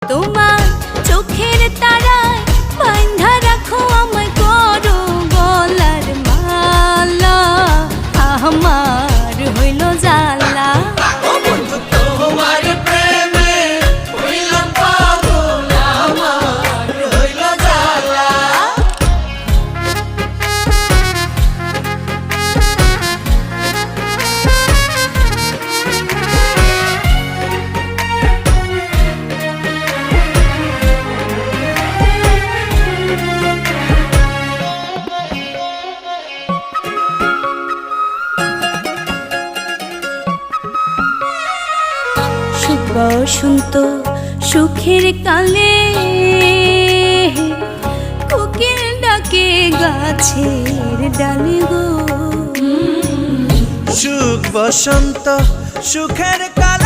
তোমার চোখের তারায় বাঁধা রাখো আমায়, করো গলার মালা, আমার হইল জ্বালা। তোমার প্রেমে হইলাম পাগল, আমার হইল জ্বালা। বসন্ত সুখের কালে কোকিল ডাকে গাছের ডালে গো। সুখ বসন্ত সুখের কাল